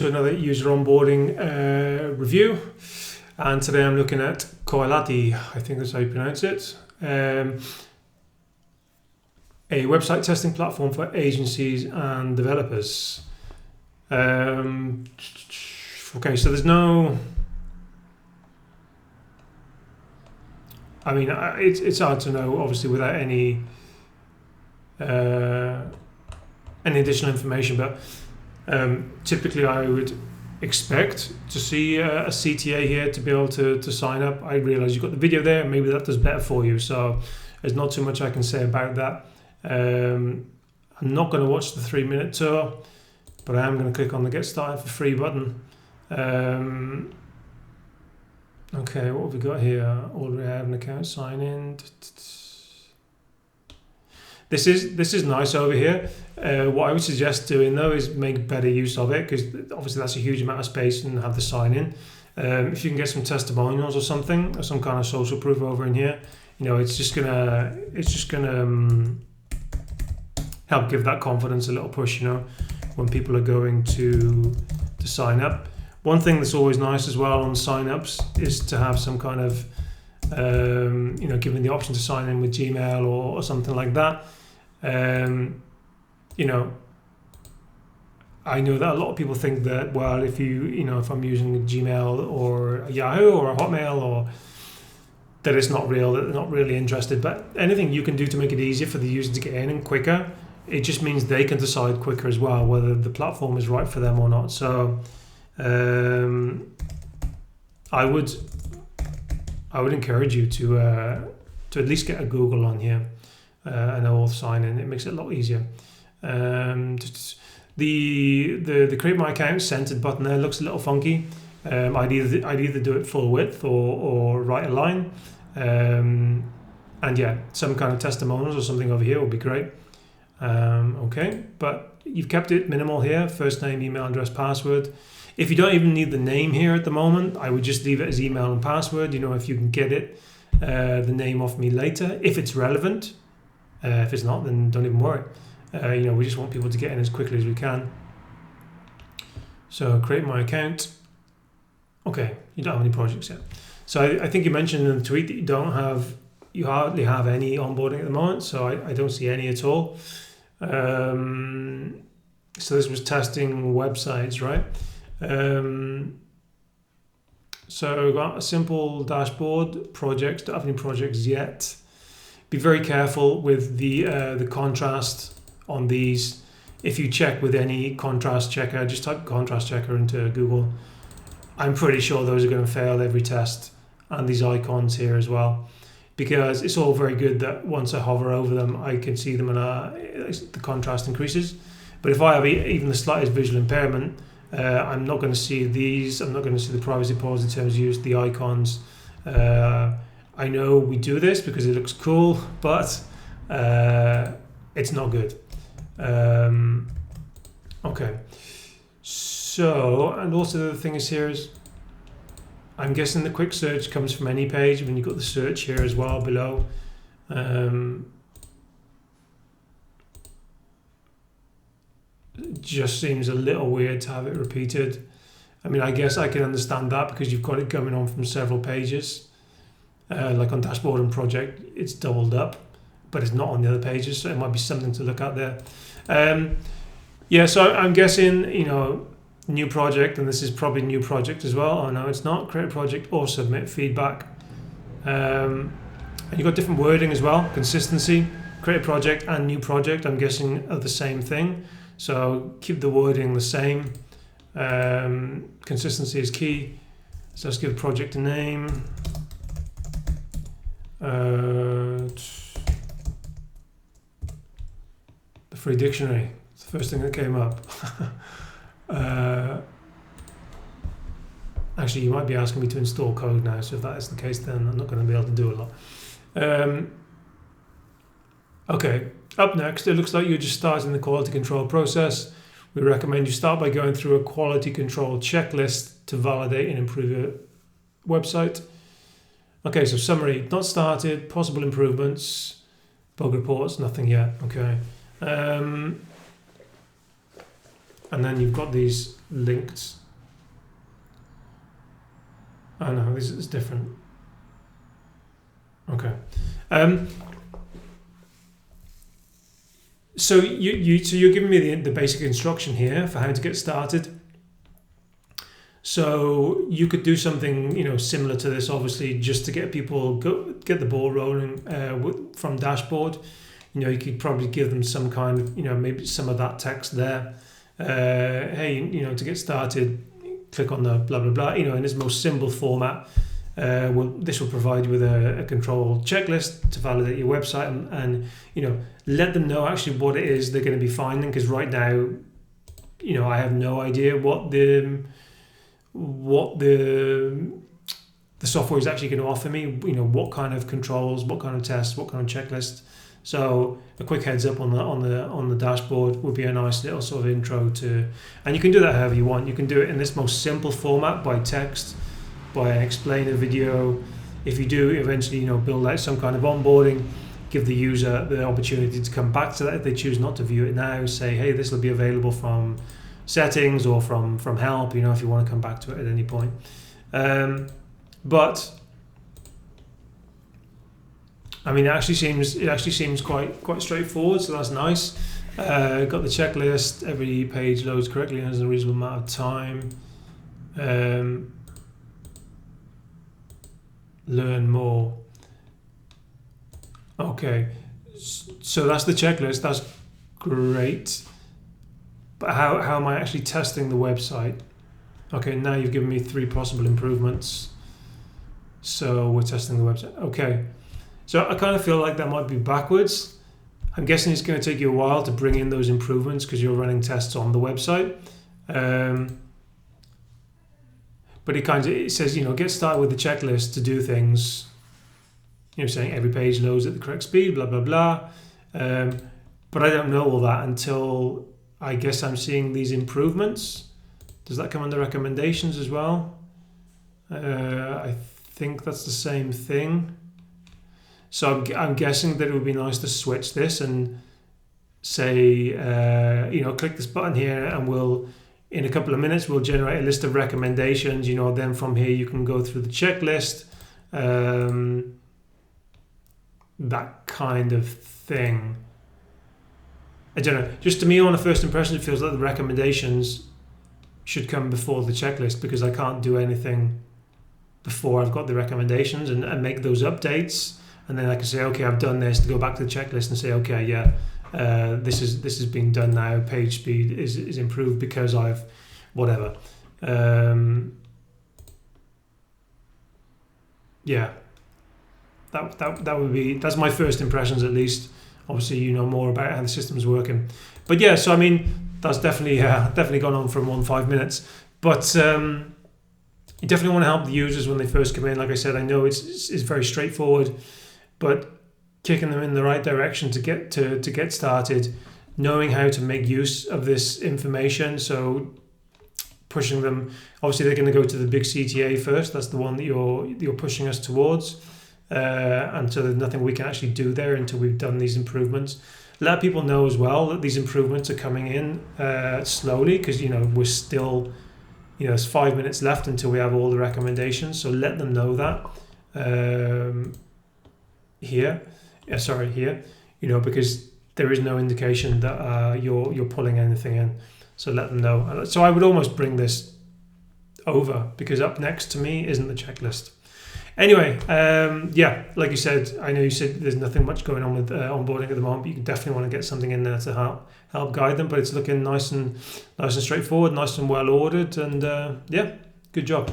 To another user onboarding review, and today I'm looking at Koalati, I think that's how you pronounce it, a website testing platform for agencies and developers. Okay, so there's no, I mean, it's hard to know, obviously, without any additional information, but typically I would expect to see a CTA here to be able to sign up. I realize you've got the video there, and maybe that does better for you, so there's not too much I can say about that. I'm not going to watch the 3-minute tour, but I am going to click on the get started for free button. Okay, what have we got here? Already have an account, sign in. This is nice over here. What I would suggest doing though is make better use of it, because obviously that's a huge amount of space, and have the sign in. If you can get some testimonials or something, or some kind of social proof over in here, you know, it's just gonna help give that confidence a little push, you know, when people are going to sign up. One thing that's always nice as well on sign-ups is to have some kind of you know, given the option to sign in with Gmail or something like that. You know, I know that a lot of people think that, well, if I'm using a Gmail or a Yahoo or a Hotmail, or that it's not real, that they're not really interested. But anything you can do to make it easier for the user to get in and quicker, it just means they can decide quicker as well whether the platform is right for them or not. So I would encourage you to at least get a Google on here, and all sign in. It makes it a lot easier. The create my account centered button there looks a little funky. I'd either do it full width or right align. And yeah, some kind of testimonials or something over here would be great. Okay, but you've kept it minimal here. First name, email address, password. If you don't even need the name here at the moment, I would just leave it as email and password. You know, if you can get it, the name off me later, if it's relevant. If it's not, then don't even worry. You know, we just want people to get in as quickly as we can. So create my account. Okay, you don't have any projects yet. So I think you mentioned in the tweet that you hardly have any onboarding at the moment. So I don't see any at all. So this was testing websites, right? So we've got a simple dashboard, projects, don't have any projects yet. Be very careful with the contrast on these. If you check with any contrast checker, just type contrast checker into Google. I'm pretty sure those are going to fail every test, and these icons here as well, because it's all very good that once I hover over them, I can see them and the contrast increases. But if I have even the slightest visual impairment, I'm not going to see these. I'm not going to see the privacy policy terms used, the icons. I know we do this because it looks cool, but it's not good. Okay. So, and also the thing is here is, I'm guessing the quick search comes from any page. When you've got the search here as well below. It just seems a little weird to have it repeated. I mean, I guess I can understand that because you've got it coming on from several pages. Like on dashboard and project, it's doubled up, but it's not on the other pages, so it might be something to look at there. Yeah, so I'm guessing, you know, new project, and this is probably new project as well. Oh no, it's not. Create a project or submit feedback. And you've got different wording as well. Consistency, create a project and new project, I'm guessing are the same thing. So keep the wording the same. Consistency is key. So let's give the project a name. The free dictionary. It's the first thing that came up. Actually, you might be asking me to install code now, so if that is the case, then I'm not going to be able to do a lot. Okay, up next, it looks like you're just starting the quality control process. We recommend you start by going through a quality control checklist to validate and improve your website. Okay, so summary, not started, possible improvements, bug reports, nothing yet. Okay. And then you've got these linked. Oh no, this is different. Okay. So you're giving me the basic instruction here for how to get started. So you could do something, similar to this, obviously, just to get people get the ball rolling from dashboard. You could probably give them some kind of, maybe some of that text there. Hey, to get started, click on the blah blah blah. In its most simple format. This will provide you with a control checklist to validate your website and let them know actually what it is they're going to be finding, because right now, I have no idea what the software is actually going to offer me. What kind of controls, what kind of tests, what kind of checklist. So a quick heads up on the dashboard would be a nice little sort of intro to, and you can do that however you want. You can do it in this most simple format by text, by an explainer video. If you do eventually, build out some kind of onboarding, give the user the opportunity to come back to that if they choose not to view it now. Say, hey, this will be available from settings or from help. If you want to come back to it at any point. But I mean, it actually seems quite straightforward. So that's nice. Got the checklist. Every page loads correctly and has a reasonable amount of time. Learn more. Okay, so that's the checklist. That's great. But how am I actually testing the website? Okay, now you've given me 3 possible improvements. So we're testing the website. Okay, so I kind of feel like that might be backwards. I'm guessing it's going to take you a while to bring in those improvements because you're running tests on the website. But it says, get started with the checklist to do things. Saying every page loads at the correct speed, blah, blah, blah. But I don't know all that until I guess I'm seeing these improvements. Does that come under recommendations as well? I think that's the same thing. So I'm guessing that it would be nice to switch this and say, click this button here and in a couple of minutes, we'll generate a list of recommendations. Then from here, you can go through the checklist, that kind of thing. I don't know. Just to me, on a first impression, it feels like the recommendations should come before the checklist because I can't do anything before I've got the recommendations and make those updates. And then I can say, okay, I've done this, to go back to the checklist and say, okay, yeah, this has been done now. Page speed is improved because I've whatever. Yeah, that would be, that's my first impressions at least. Obviously, you know more about how the system's working, but yeah. So I mean, that's definitely gone on for more than 5 minutes. But you definitely want to help the users when they first come in. Like I said, I know it's very straightforward, but kicking them in the right direction to get started, knowing how to make use of this information. So pushing them, obviously they're going to go to the big CTA first. That's the one that you're pushing us towards. And so there's nothing we can actually do there until we've done these improvements. Let people know as well that these improvements are coming in slowly because we're still, there's 5 minutes left until we have all the recommendations. So let them know that here, because there is no indication that you're pulling anything in. So let them know. So I would almost bring this over because up next to me isn't the checklist. Anyway, like you said, I know you said there's nothing much going on with onboarding at the moment, but you definitely want to get something in there to help guide them. But it's looking nice and straightforward, nice and well ordered, and good job.